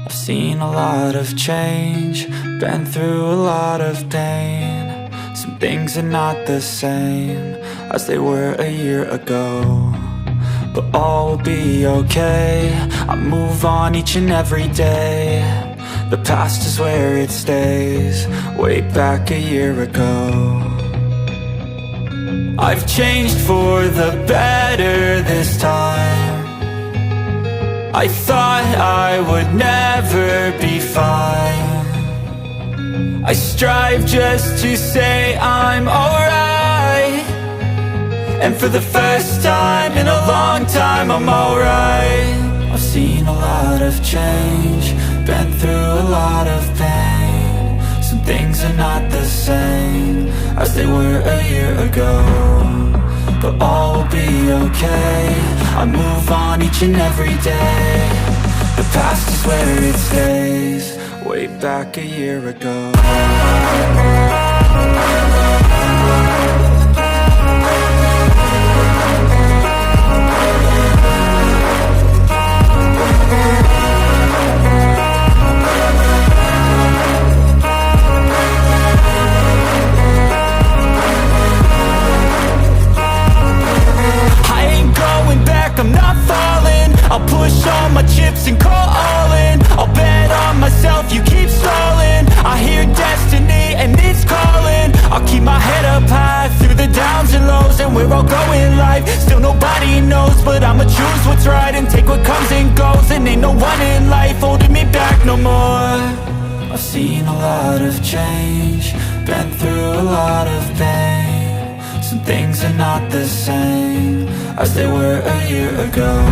I've seen a lot of change, been through a lot of pain. Some things are not the same as they were a year ago, but all will be okay. I move on each and every day. The past is where it stays, way back a year ago. I've changed for the better this time. I thought I would never be fine. I strive just to say I'm alright, and for the first time in a long time I'm alright. I've seen a lot of change, been through a lot of pain. Some things are not the same as they were a year ago, but all will be okay. I move on each and every day. The past is where it stays, way back a year ago. I'm not falling, I'll push all my chips and call all in. I'll bet on myself, you keep stalling. I hear destiny and it's calling. I'll keep my head up high through the downs and lows, and we're all going live. Still nobody knows, but I'ma choose what's right and take what comes and goes. And ain't no one in life holding me back no more. I've seen a lot of change, been through a lot of pain. Some things are not the same as they were a year ago,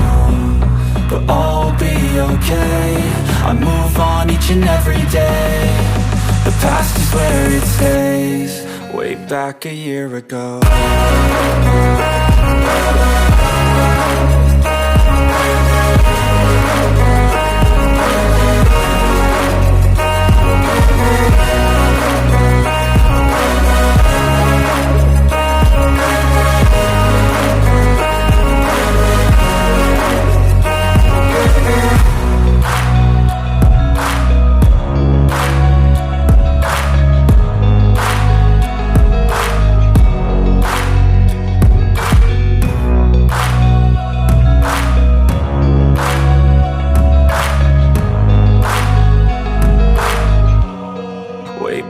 but all will be okay. I move on each and every day. The past is where it stays, way back a year ago.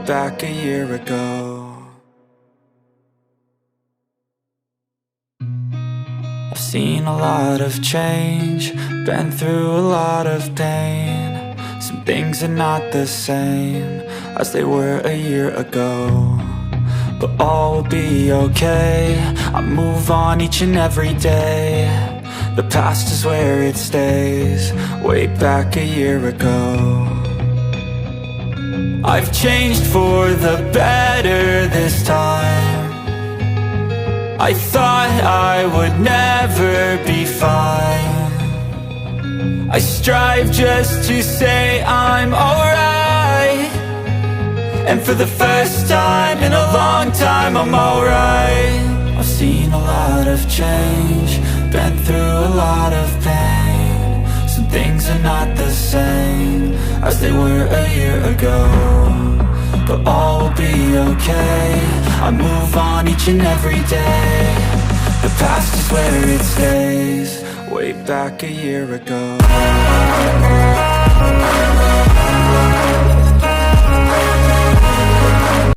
Back a year ago. I've seen a lot of change, been through a lot of pain. Some things are not the same as they were a year ago, but all will be okay. I move on each and every day. The past is where it stays, way back a year ago. I've changed for the better this time. I thought I would never be fine. I strive just to say I'm alright, and for the first time in a long time I'm alright. I've seen a lot of change, been through a lot of pain. Some things are not the same as they were a year ago, but all will be okay. I move on each and every day. The past is where it stays, way back a year ago.